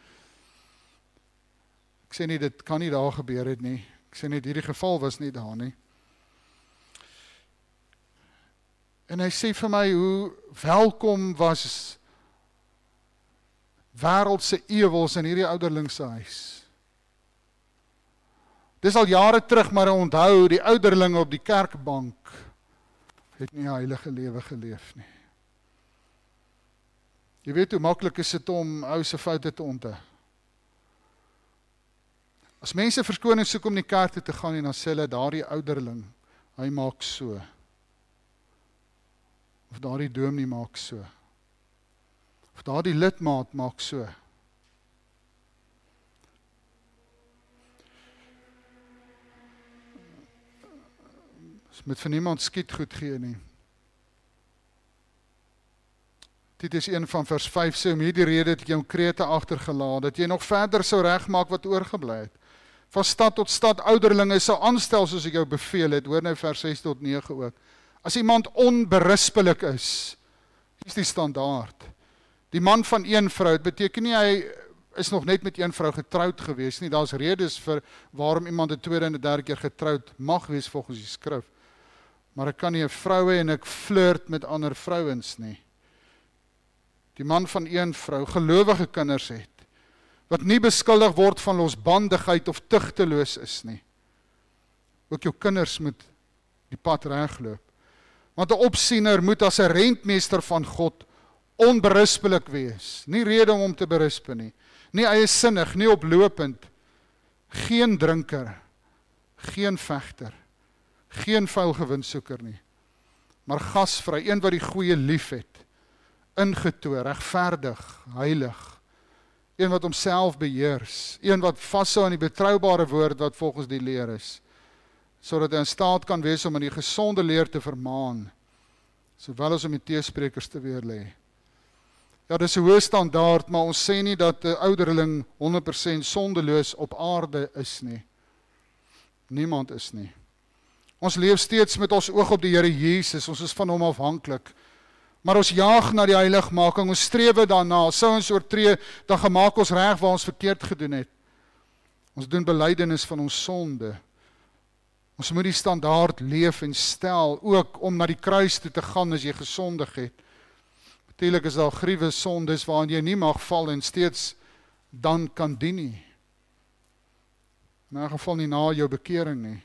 Ek sê nie, dit kan nie daar gebeur het nie. Ek sê net, hierdie geval was nie daar nie. En hy sê vir my, hoe welkom was wêreldse ewels in hierdie ouderling se huis. Dis al jare terug, maar hy onthou, die ouderling op die kerkbank het nie 'n heilige lewe geleef nie. Jy weet hoe maklik is dit om ou se foute te onthou. As mense verskoning soek om die kerk toe te gaan, en dan sê hulle, daardie ouderling, hy maak so. Of daardie dominee maak so. Of daardie lidmaat maak so. Ons moet vir niemand skiet goed gee nie. Titus 1 van vers 5 sê, om hierdie rede het ek jou Krete agtergelaat, dat jy nog verder sou regmaak wat oorgebly het. Van stad tot stad ouderlinge sou aanstel soos ek jou beveel het, hoor nou vers 6 tot 9 ook. As iemand onberispelik is die standaard. Die man van een vrou, het beteken nie hy is nog net met een vrou getroud gewees nie, daar's redes vir waarom iemand 'n tweede en 'n derde keer getroud mag wees volgens die skrif. Maar ek kan nie 'n vrou hê en ek flirt met ander vrouens nie. Die man van een vrou, gelowige kinders het, wat nie beskuldig word van losbandigheid of tugteloos is nie. Ook jou kinders moet die pad regloop. Want 'n opsiener moet as 'n rentmeester van God onberispelik wees. Nie rede om hom te berispen nie. Nie eiesinnig, nie oplopend. Geen drinker, geen vegter, geen vuil gewinsoeker nie. Maar gasvry, een wat die goeie lief het, ingetoe, regverdig, heilig. Een wat homself beheers, een wat vashou aan die betroubare woord wat volgens die leer is, sodat hy in staat kan wees om in die gesonde leer te vermaan, sowel as om die teesprekers te weerlê. Ja, dis 'n hoë standaard, maar ons sê nie dat 'n ouderling 100% sondeloos op aarde is nie. Niemand is nie. Ons leef steeds met ons oog op die Here Jesus, ons is van hom afhanklik. Maar ons jaag na die heiligmaking, ons streef daarna, sou ons oortree, dan gemaak ons reg waar ons verkeerd gedoen het. Ons doen belydenis van ons sonde. Ons moet die standaard leef en stel, ook om na die kruis toe te gaan as jy gesondig het. Natuurlik is daar gruwe sondes waarin jy nie mag val en steeds dan kan dien nie. In 'n geval nie na jou bekering nie.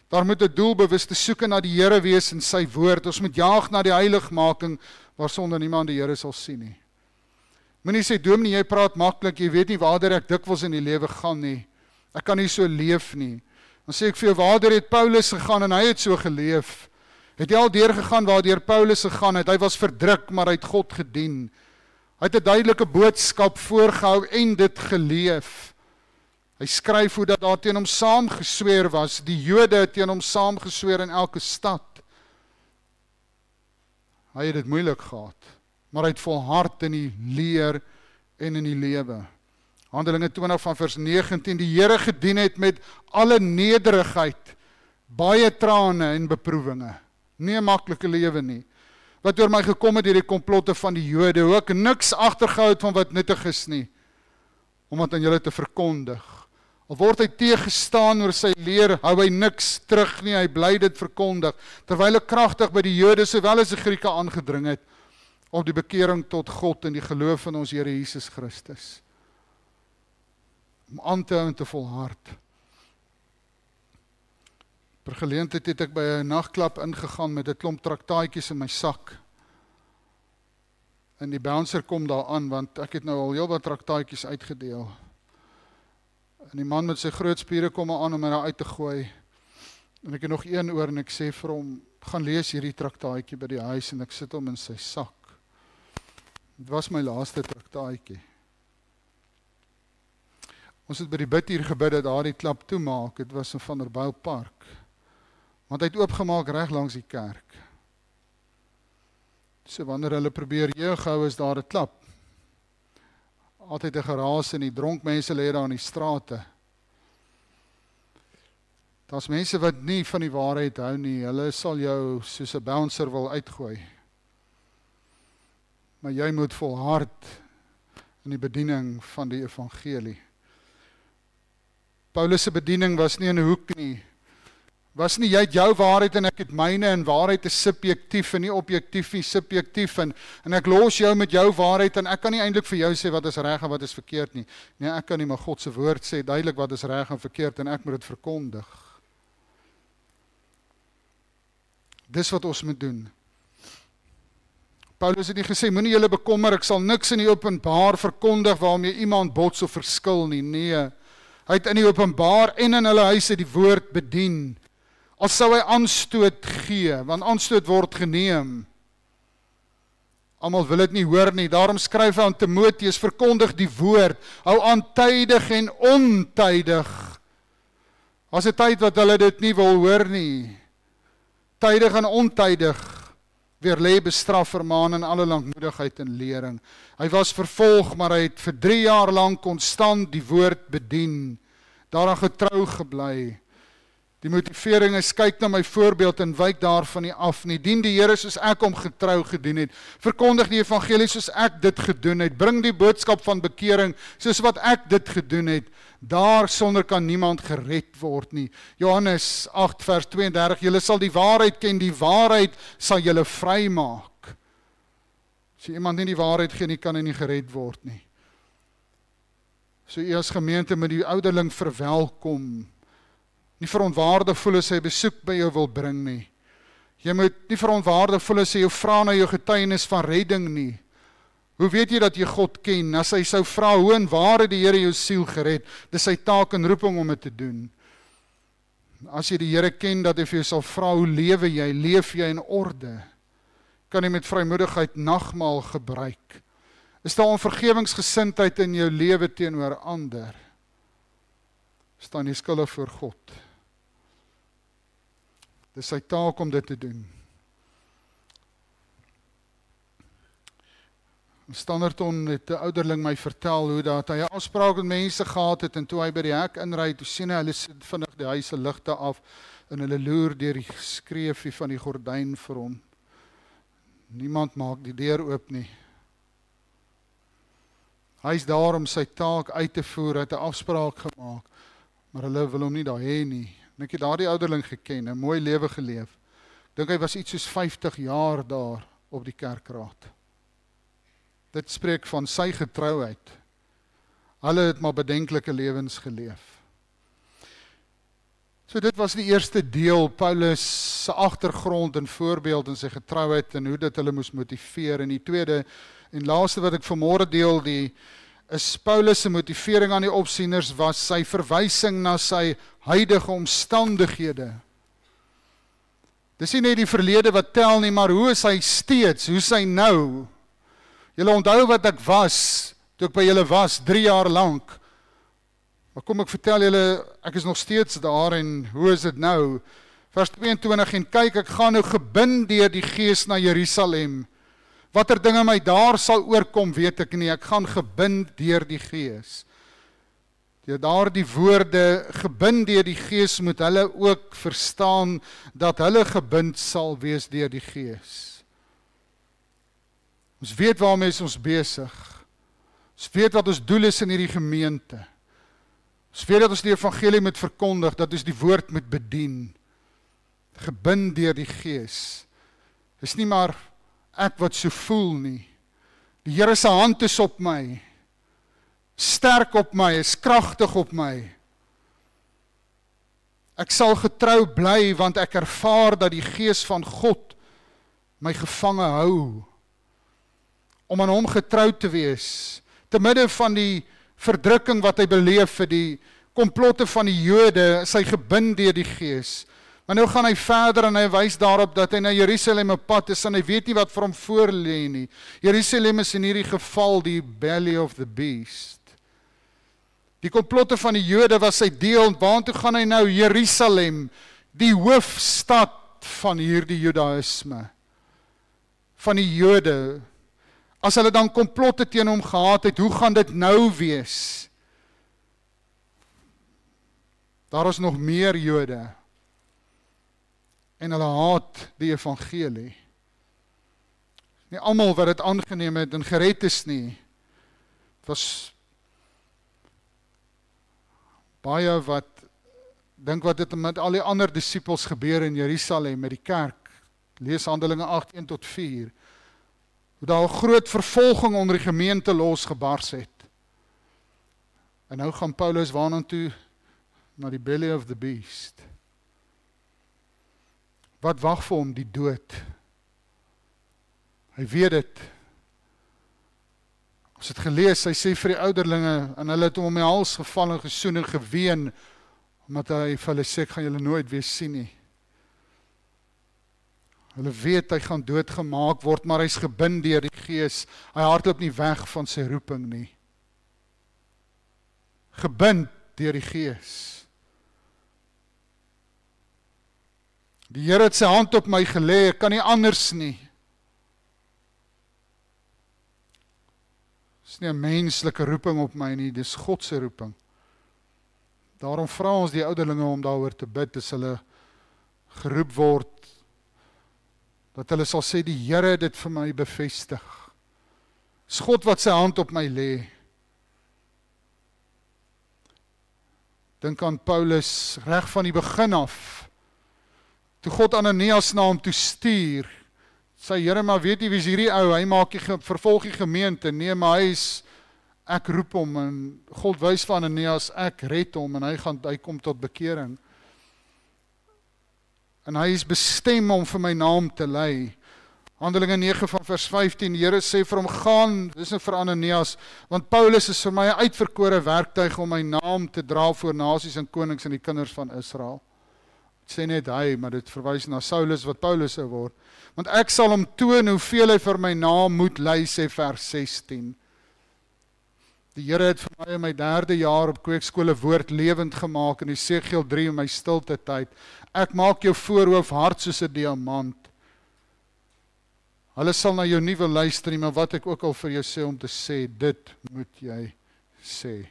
Daar moet 'n doelbewuste soeke na die Here wees in sy woord. Ons moet jaag na die heiligmaking waarsonder niemand die Here sal sien nie. Moenie sê dominee, jy praat maklik, jy weet nie waartoe ek dikwels in die lewe gaan nie. Ek kan nie so leef nie. Dan sê ek vir jou, waartoe het Paulus gegaan en hy het so geleef? Het jy al deurgegaan waardeur Paulus gegaan het? Hy was verdruk, maar hy het God gedien. Hy het 'n duidelike boodskap voorgehou en dit geleef. Hy skryf hoe dat daar teen hom saamgesweer was. Die Jode het teen hom saamgesweer in elke stad. Hy het dit moeilik gehad, maar hy het volhard in die leer en in die lewe. Handelinge 20 van vers 19, die Here gedien het met alle nederigheid, baie trane en beproewinge. Nie 'n maklike lewe nie. Wat oor my gekom het deur die komplotte van die Jode, hoe ek niks agtergehou het van wat nuttig is nie, om dit aan julle te verkondig. Al word hy teëgestaan oor sy leer, hou hy niks terug nie, hy bly dit verkondig, terwyl hy kragtig by die Jode sowel as die Grieke aangedring het, op die bekering tot God en die geloof in ons Here Jesus Christus. Om aan te hou en te volhard. Per geleentheid het ek by 'n nagklub ingegaan met 'n klomp traktaatjies in my sak. En die bouncer kom daar aan, want ek het nou al heel wat traktaatjies uitgedeel. En die man met sy groot spiere kom aan om my daar uit te gooi. En ek het nog een oor en ek sê vir hom, gaan lees hierdie traktaatjie by die huis, en ek sit hom in sy sak. Dit was my laaste traktaatjie. Ons het by die bid hier gebid dat daar die klap toemaak, dit was in Vanderbijlpark. Want hy het oopgemaak reg langs die kerk. So wanneer hulle probeer jeug hou, is daar 'n klap. Altyd 'n geraas en die dronk mense lê daar in die strate. Daar's mense wat nie van die waarheid hou nie, hulle sal jou soos 'n bouncer wil uitgooi. Maar jy moet volhard in die bediening van die evangelie. Paulus se bediening was nie in 'n hoek nie. Was nie, jy het jou waarheid en ek het myne, en waarheid is subjektief en nie objektief nie, subjektief, en ek los jou met jou waarheid, en ek kan nie eintlik vir jou sê wat is reg en wat is verkeerd nie. Nee, ek kan nie, maar God se woord sê duidelik wat is reg en verkeerd, en ek moet dit verkondig. Dis wat ons moet doen. Paulus het nie gesê, moenie julle bekommer, ek sal niks in die openbaar verkondig waarmee iemand bots of verskil nie. Nee, hy het in die openbaar en in hulle huise die woord bedien. Al sou hy aanstoot gee, want aanstoot word geneem. Almal wil dit nie hoor nie, daarom skryf hy aan Timoteus, verkondig die woord, hou aan tydig en ontydig. As 'n tyd wat hulle dit nie wil hoor nie. Tydig en ontydig, weerlê, bestraf, vermaan in alle lankmoedigheid en lering. Hy was vervolg, maar hy het vir 3 jaar lank konstant die woord bedien, daaraan getrou gebly. Die motivering is, kyk na my voorbeeld en wyk daarvan nie af nie. Dien die Here soos ek hom getrou gedien het. Verkondig die evangelie soos ek dit gedoen het. Bring die boodskap van bekering soos wat ek dit gedoen het. Daarsonder kan niemand gered word nie. Johannes 8 vers 32, julle sal die waarheid ken, die waarheid sal julle vrymaak. As jy iemand nie die waarheid gee nie, kan hy nie gered word nie. So u as gemeente moet die ouderling verwelkom. Nie verontwaardig voel as hy besoek by jou wil bring nie. Jy moet nie verontwaardig voel as hy jou vra na jou getuienis van redding nie. Hoe weet jy dat jy God ken? As hy sou vra, hoe en waar het die Here jou siel gered? Dis sy taak en roeping om dit te doen. As jy die Here ken, dat hy vir jou sal vra, hoe lewe jy? Leef jy in orde? Kan jy met vrymoedigheid nagmaal gebruik? Is daar onvergewingsgesindheid in jou lewe teenoor ander? Staan jy skuldig voor God? Dis sy taak om dit te doen. Standerton het 'n ouderling my vertel hoe dat hy 'n afspraak met mense gehad het en toe hy by die hek inry, toe sien hy hulle sit vinnig die huis se ligte af en hulle loer deur die skreefie van die gordyn vir hom. Niemand maak die deur oop nie. Hy is daar om sy taak uit te voer, het 'n afspraak gemaak, maar hulle wil hom nie daar hê nie. En ek het daardie ouderling geken, 'n mooi lewe geleef. Dink hy was iets soos 50 jaar daar op die kerkraad. Dit spreek van sy getrouheid. Hulle het maar bedenklike lewens geleef. So dit was die eerste deel, Paulus se agtergrond en voorbeeld in sy getrouheid en hoe dit hulle moes motiveer. En die tweede en laaste wat ek vanmôre deel, is Paulus se motivering aan die opsieners was sy verwysing na sy huidige omstandighede. Dis nie net die verlede wat tel nie, maar hoe is hy steeds, hoe is hy nou? Julle onthou wat ek was, toe ek by julle was, 3 jaar lank. Maar kom ek vertel julle, ek is nog steeds daar en hoe is dit nou? Vers 22, en kyk, ek gaan nou gebind deur die Gees na Jerusalem. Watter dinge my daar sal oorkom, weet ek nie, ek gaan gebind deur die Gees. Deur daardie woorde, gebind deur die Gees, moet hulle ook verstaan, dat hulle gebind sal wees deur die Gees. Ons weet waarmee is ons besig. Ons weet wat ons doel is in hierdie gemeente. Ons weet dat ons die evangelie moet verkondig, dat ons die woord moet bedien. Gebind deur die Gees. Dis nie maar ek wat so voel nie. Die Here se hand is op my. Sterk op my, is kragtig op my. Ek sal getrou bly, want ek ervaar dat die Gees van God my gevange hou. Om aan hom getrou te wees, te midde van die verdrukking wat hy beleef, vir die komplotte van die Jode, is hy gebind deur die Gees. Maar nou gaan hy verder en hy wys daarop dat hy na Jerusalem op pad is en hy weet nie wat vir hom voor lê nie. Jerusalem is in hierdie geval die belly of the beast. Die komplotte van die Jode was sy deel, waartoe gaan hy nou? Jerusalem, die hoofstad van hierdie Judaïsme, van die Jode. As hulle dan komplotte teen hom gehad het, hoe gaan dit nou wees? Daar is nog meer Jode. En hulle haat die evangelie. Nie almal wat dit aangeneem het en gered is nie. Het was baie wat dink wat het met al die ander disippels gebeur in Jerusalem met die kerk. Lees Handelinge 8:1-4. Hoe daar 'n groot vervolging onder die gemeente losgebars het. En nou gaan Paulus waarna toe? Na die belly of the beast. Wat wag vir hom? Die dood. Hy weet dit. Ons het gelees, hy sê vir die ouderlinge, en hulle het hom om die hals geval en gesoen en geween, omdat hy vir hulle sê, ek gaan julle nooit weer sien nie. Hulle weet, hy gaan doodgemaak word, maar hy's gebind deur die Gees. Hy hardloop nie weg van sy roeping nie. Gebind deur die Gees. Die Here het sy hand op my gelê, ek kan nie anders nie. Dis nie 'n menslike roeping op my nie, dis God se roeping. Daarom vra ons die ouderlinge om daaroor te bid, as hulle geroep word, dat hulle sal sê, die Here het dit vir my bevestig. Dis God wat sy hand op my lê. Dink aan Paulus reg van die begin af. Toe God Ananias na hom toe stuur, sê Here, maar weet jy wie is hierdie ou? Hy maak vervolg die gemeente. Nee, maar ek roep hom en God wys vir Ananias, ek red hom en hy kom tot bekering. En hy is bestem om vir my naam te lei. Handelinge 9:15, die Here sê vir hom, gaan, dis nou vir Ananias, want Paulus is vir my 'n uitverkore werktuig om my naam te dra voor nasies en konings en die kinders van Israel. Het sê net hy, maar dit verwys na Saulus wat Paulus sou word. Want ek sal hom toon hoeveel hy vir my naam moet lei, sê vers 16. Die Here het vir my in my 3de jaar op kweekskool 'n woord lewend gemaak in Esegiel 3 in my stilte tyd. Ek maak jou voorhoof hard soos 'n diamant. Hulle sal na jou nie wil luister nie, maar wat ek ook al vir jou sê om te sê, dit moet jy sê.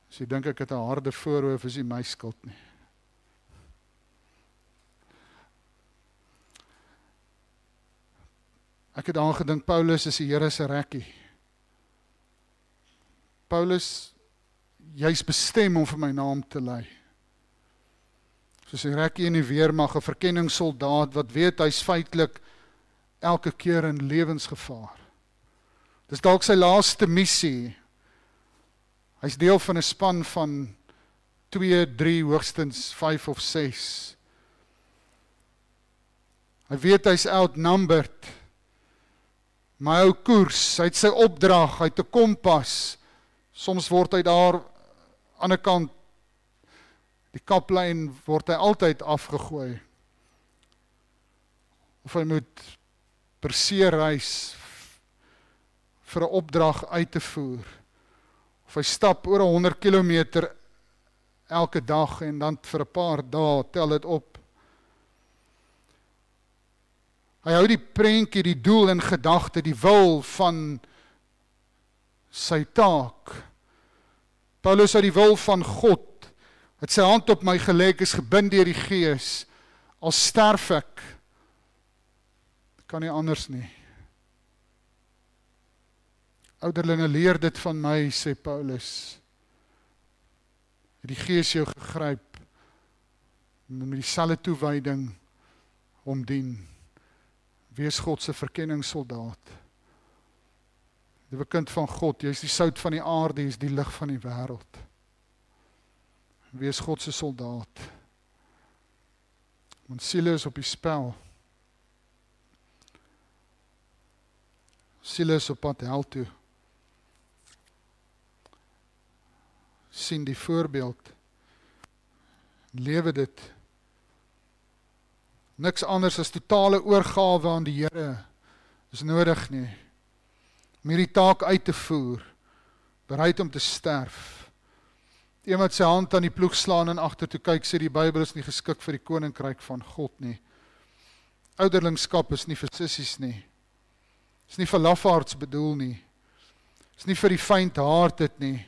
As jy dink ek het 'n harde voorhoof, is nie my skuld nie. Ek het daaraan gedink, Paulus is die Here se rekkie. Paulus, jy's bestem om vir my naam te lei. Soos 'n rekkie in die weermag, 'n verkenningssoldaat wat weet hy's feitelik elke keer in lewensgevaar. Dis dalk sy laaste missie. Hy's deel van 'n span van 2, 3, hoogstens 5 of 6. Hy weet hy's outnumbered. Maar hy hou koers, hy het sy opdrag, hy het 'n kompas. Soms word hy daar aan die ander kant, die kaplyn word hy altyd afgegooi. Of hy moet per see reis vir 'n opdrag uit te voer. Of hy stap oor 100 kilometer elke dag en dan vir 'n paar dae, tel dit op. Hy hou die prentjie, die doel in gedagte, die wil van sy taak. Paulus het die wil van God, het sy hand op my gelê, is gebind deur die Gees, al sterf ek, kan nie anders nie. Ouderlinge, leer dit van my, sê Paulus. Het die Gees jou gegryp, met dieselfde toewyding om dien. Wees God se verkenningssoldaat. Jy 'n kind van God, jy is die sout van die aarde, jy is die lig van die wêreld. Wees God se soldaat. Want siele is op die spel. Siele is op pad hel toe. Sien die voorbeeld. Lewe dit. Niks anders as totale oorgawe aan die Here is nodig nie. Om hierdie taak uit te voer, bereid om te sterf. Een wat sy hand aan die ploeg slaan en agtertoe kyk, sê die Bybel is nie geskik vir die koninkryk van God nie. Ouderlingskap is nie vir sissies nie. Is nie vir lafaards bedoel nie. Is nie vir die faint-hearted nie.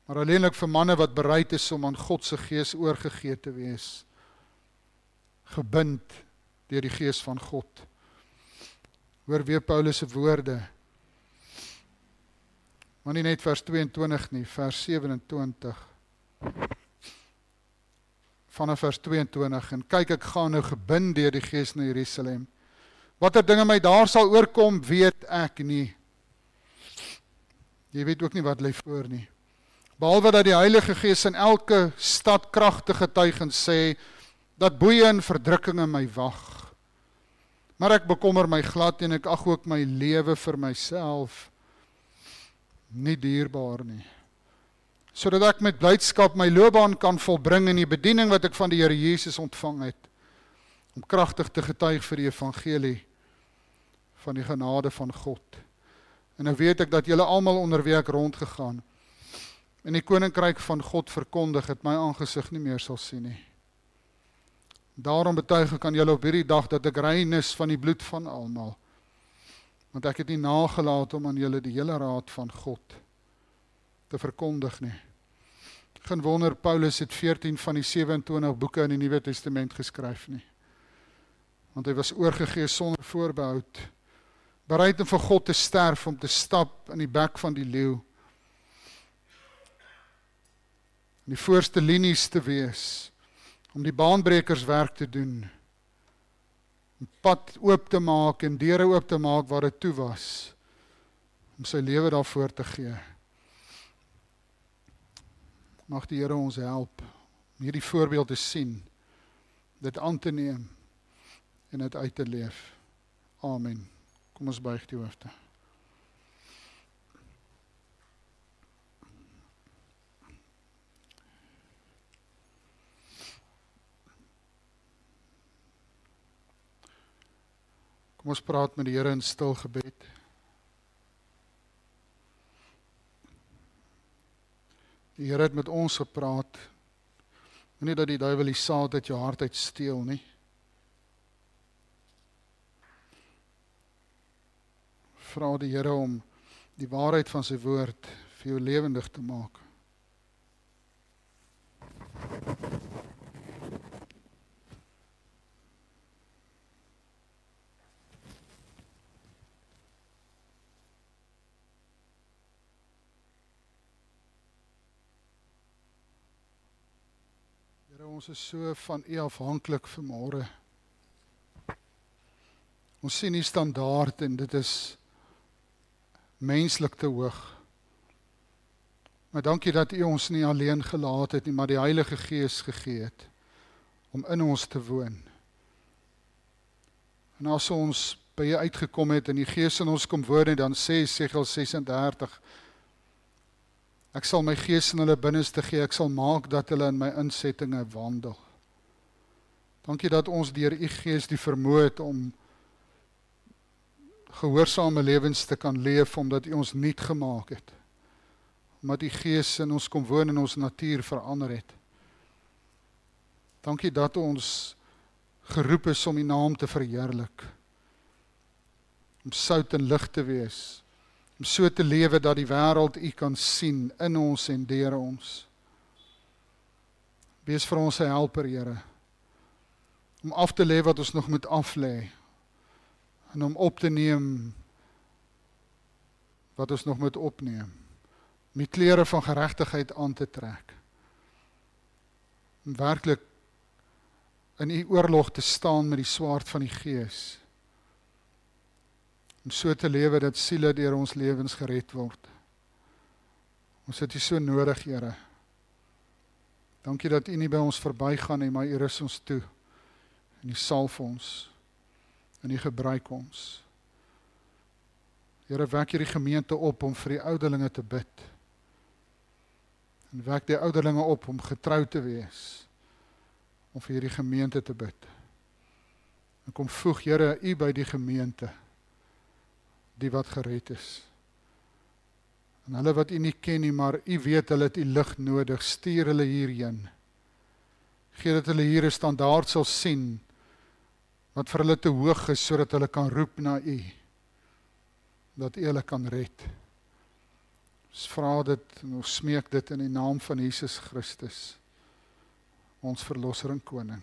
Maar alleenlik vir manne wat bereid is om aan God se Gees oorgegee te wees. Gebind deur die Gees van God. Hoor weer Paulus se woorde. Maar nie net vers 22 nie, vers 27. Vanaf vers 22, en kyk, ek gaan nou gebind deur die Gees na Jerusalem. Watter dinge my daar sal oorkom, weet ek nie. Jy weet ook nie wat lê voor nie. Behalwe dat die Heilige Gees in elke stad kragtig getuig en sê, dat boeie en verdrukkinge my wag. Maar ek bekommer my glad en ek ag ook my lewe vir myself nie dierbaar nie. Sodat ek met blydskap my loopbaan kan volbring in die bediening wat ek van die Here Jesus ontvang het, om kragtig te getuig vir die evangelie van die genade van God. En nou weet ek dat julle almal onder wie ek rondgegaan, en die koninkryk van God verkondig, het my aangesig nie meer sal sien nie. Daarom betuig ek aan julle op hierdie dag dat ek rein is van die bloed van almal. Want ek het nie nagelaat om aan julle die hele raad van God te verkondig nie. Geen wonder Paulus het 14 van die 27 boeke in die Nuwe Testament geskryf nie. Want hy was oorgegee sonder voorbehoud, bereid om vir God te sterf, om te stap in die bek van die leeu, in die voorste linies te wees, om die baanbrekerswerk te doen, om pad oop te maak en deure oop te maak waar dit toe was, om sy lewe daarvoor te gee. Mag die Here ons help om hierdie voorbeeld te sien, dit aan te neem en dit uit te leef. Amen. Kom ons buig die hoofde. Kom ons praat met die Here in stil gebed. Die Here het met ons gepraat. Nie dat die duiwel die saad uit jou hart uit steel nie. vra die Here om die waarheid van sy woord vir jou lewendig te maak. Here, ons is so van U afhanklik vanmôre. Ons sien die standaard en dit is menslik te hoog. Maar dankie dat U ons nie alleen gelaat het nie, maar die Heilige Gees gegee het om in ons te woon. En as ons by U uitgekom het en die Gees in ons kom woon, dan sê Jesegiel 36, ek sal my Gees in hulle binneste gee, ek sal maak dat hulle in my insettinge wandel. Dankie dat ons deur U Gees die vermoë het om gehoorsame lewens te kan leef, omdat U ons nuut gemaak het. Omdat die Gees in ons kom woon en ons natuur verander het. Dankie dat ons geroep is om U naam te verheerlik. Om sout en lig te wees. Om so te lewe dat die wêreld U kan sien in ons en deur ons. Wees vir ons 'n helper, Here. Om af te lê wat ons nog moet aflê. En om op te neem wat ons nog moet opneem. Om die klere van geregtigheid aan te trek. Om werklik in U oorlog te staan met die swaard van die Gees. Om so te lewe dat siele deur ons lewens gered word. Ons het U so nodig, Here. Dankie dat U nie by ons verbygaan nie, maar U rus ons toe. En U salf ons. En U gebruik ons. Here, wek hierdie gemeente op om vir die ouderlinge te bid. En wek die ouderlinge op om getrou te wees. Om vir hierdie gemeente te bid. En kom voeg, Here, U by die gemeente. Die wat gered is. En hulle wat U nie ken nie, maar U weet hulle het U lig nodig. Stuur hulle hierheen. Gee dat hulle hier 'n standaard sal sien, wat vir hulle te hoog is, sodat hulle kan roep na U. Dat U hulle kan red. Ons vra dit en ons smeek dit in die naam van Jesus Christus, ons verlosser en koning.